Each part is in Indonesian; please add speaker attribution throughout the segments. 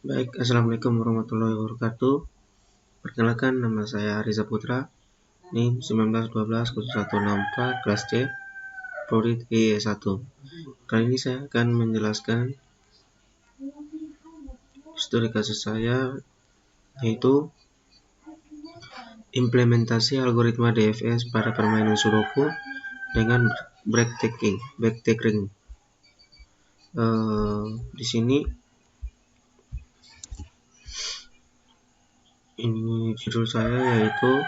Speaker 1: Baik, Assalamualaikum warahmatullahi wabarakatuh. Perkenalkan, nama saya Riza Putra, NIM 19120164, kelas C, Prodi IE1. Kali ini saya akan menjelaskan studi kasus saya, yaitu implementasi algoritma DFS pada permainan Sudoku dengan backtracking. Di sini ini judul saya, yaitu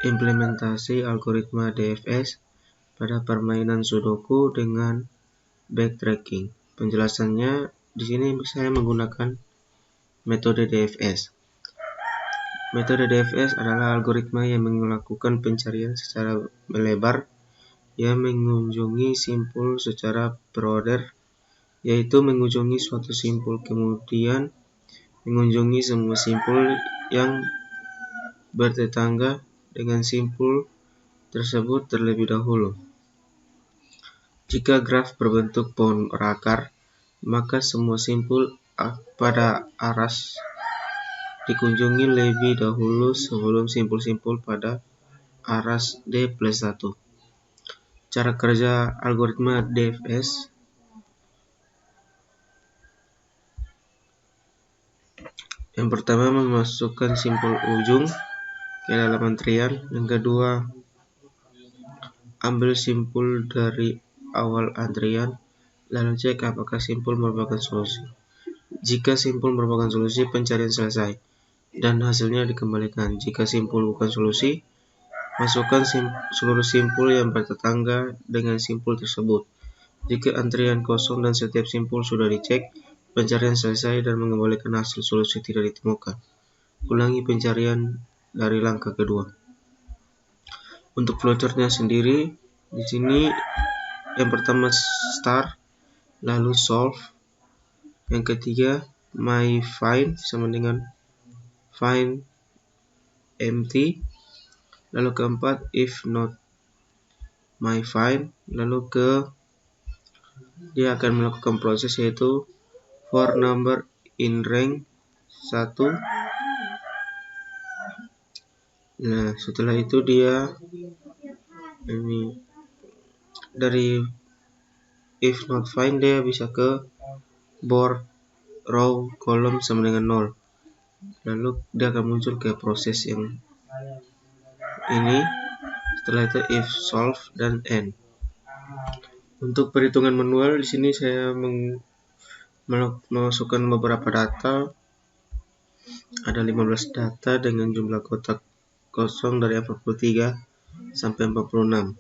Speaker 1: implementasi algoritma DFS pada permainan Sudoku dengan backtracking. Penjelasannya, di sini saya menggunakan metode DFS. Metode DFS adalah algoritma yang melakukan pencarian secara melebar yang mengunjungi simpul secara berorder, yaitu mengunjungi suatu simpul kemudian mengunjungi semua simpul yang bertetangga dengan simpul tersebut terlebih dahulu. Jika graf berbentuk pohon berakar, maka semua simpul pada aras dikunjungi lebih dahulu sebelum simpul-simpul pada aras D+1. Cara kerja algoritma DFS. Yang pertama, memasukkan simpul ujung ke dalam antrian. Yang kedua, ambil simpul dari awal antrian, lalu cek apakah simpul merupakan solusi. Jika simpul merupakan solusi, pencarian selesai dan hasilnya dikembalikan. Jika simpul bukan solusi, masukkan seluruh simpul yang bertetangga dengan simpul tersebut. Jika antrian kosong dan setiap simpul sudah dicek, pencarian selesai dan mengembalikan hasil solusi tidak ditemukan. Ulangi pencarian dari langkah kedua. Untuk flowchartnya sendiri, di sini yang pertama start, lalu solve. Yang ketiga my find sama dengan find empty. Lalu keempat if not my find. Lalu dia akan melakukan proses, yaitu for number in rank 1. Nah, setelah itu dia dari if not find dia bisa ke board row column sama dengan 0. Lalu dia akan muncul ke proses yang ini. Setelah itu if solve dan end. Untuk perhitungan manual, di sini saya memasukkan beberapa data. Ada 15 data dengan jumlah kotak kosong dari 43 sampai 46.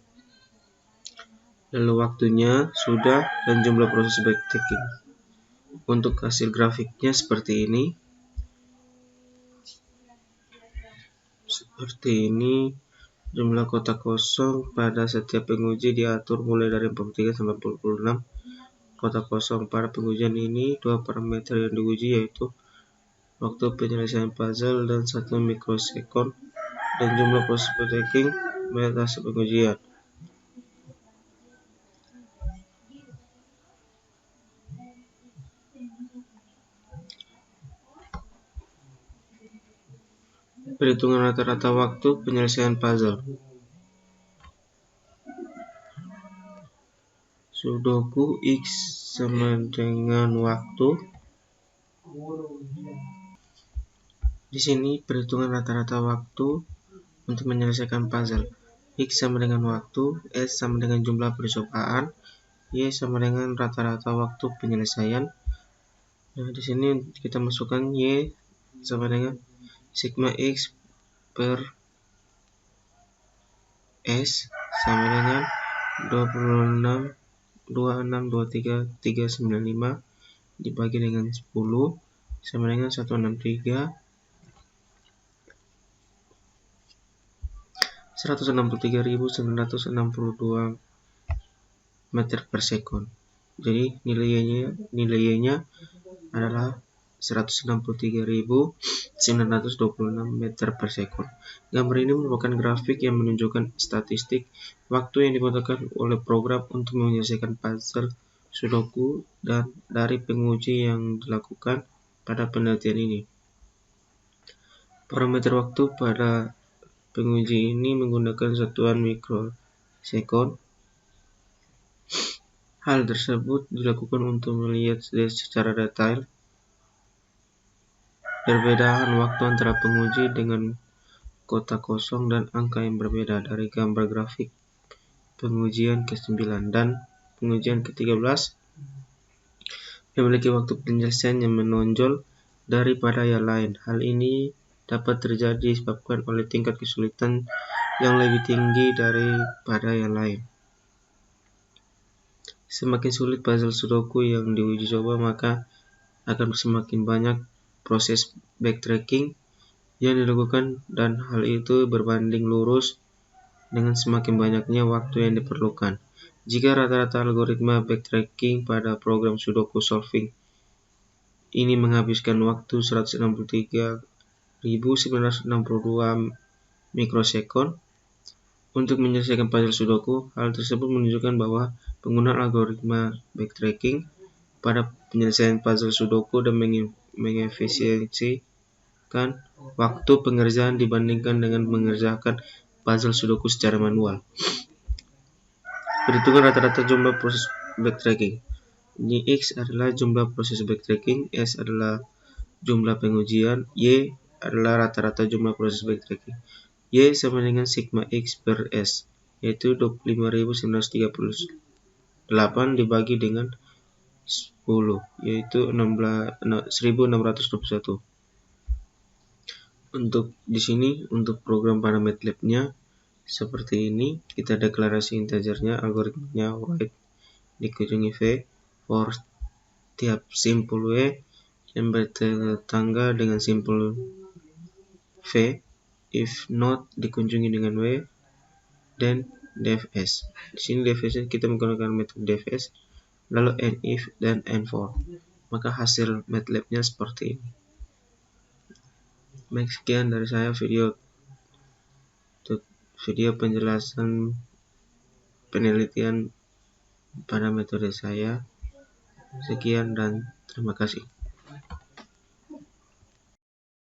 Speaker 1: Lalu waktunya sudah dan jumlah proses backtracking. Untuk hasil grafiknya seperti ini. Jumlah kotak kosong pada setiap penguji diatur mulai dari 43 sampai 46 kotak kosong. Pada pengujian ini, dua parameter yang diuji, yaitu waktu penyelesaian puzzle dan 1 mikrosekund, dan jumlah proses backtracking melihat hasil pengujian. Perhitungan rata-rata waktu penyelesaian puzzle. Sudoku X sama dengan waktu. Di sini perhitungan rata-rata waktu untuk menyelesaikan puzzle. X sama dengan waktu, S sama dengan jumlah percobaan, Y sama dengan rata-rata waktu penyelesaian. Nah, di sini kita masukkan Y sama dengan sigma X per S sama dengan 26,23,395 dibagi dengan 10 sama dengan 163.962 meter per sekund. Jadi nilainya adalah 163.926 meter per sekund. Gambar ini merupakan grafik yang menunjukkan statistik waktu yang dibutuhkan oleh program untuk menyelesaikan puzzle Sudoku dan dari penguji yang dilakukan pada penelitian ini. Parameter waktu pada penguji ini menggunakan satuan mikrosekon. Hal tersebut dilakukan untuk melihat secara detail perbedaan waktu antara penguji dengan kotak kosong dan angka yang berbeda dari gambar grafik pengujian ke-9 dan pengujian ke-13 memiliki waktu penyelesaian yang menonjol daripada yang lain. Hal ini dapat terjadi disebabkan oleh tingkat kesulitan yang lebih tinggi daripada yang lain. Semakin sulit puzzle Sudoku yang diuji coba, maka akan semakin banyak proses backtracking yang dilakukan, dan hal itu berbanding lurus dengan semakin banyaknya waktu yang diperlukan. Jika rata-rata algoritma backtracking pada program Sudoku solving ini menghabiskan waktu 163.962 mikrosekon untuk menyelesaikan puzzle Sudoku, hal tersebut menunjukkan bahwa penggunaan algoritma backtracking pada penyelesaian puzzle Sudoku dan mengefisiensikan waktu pengerjaan dibandingkan dengan mengerjakan puzzle Sudoku secara manual. Perhitungan rata-rata jumlah proses backtracking. Ini X adalah jumlah proses backtracking, S adalah jumlah pengujian, Y adalah rata-rata jumlah proses backtracking. Y sama dengan sigma X per S, yaitu 25.938 dibagi dengan 10, yaitu 1621. Untuk di sini, untuk program pada MATLAB-nya seperti ini, kita deklarasi integernya, algoritmanya write dikunjungi V for tiap simpul W yang bertetangga dengan simpul V, if not dikunjungi dengan W, dan dfs. Di sini dfs kita menggunakan metode dfs, lalu nif dan n4. Maka hasil MATLAB-nya seperti ini. Baik, sekian dari saya video penjelasan penelitian pada metode saya. Sekian dan terima kasih.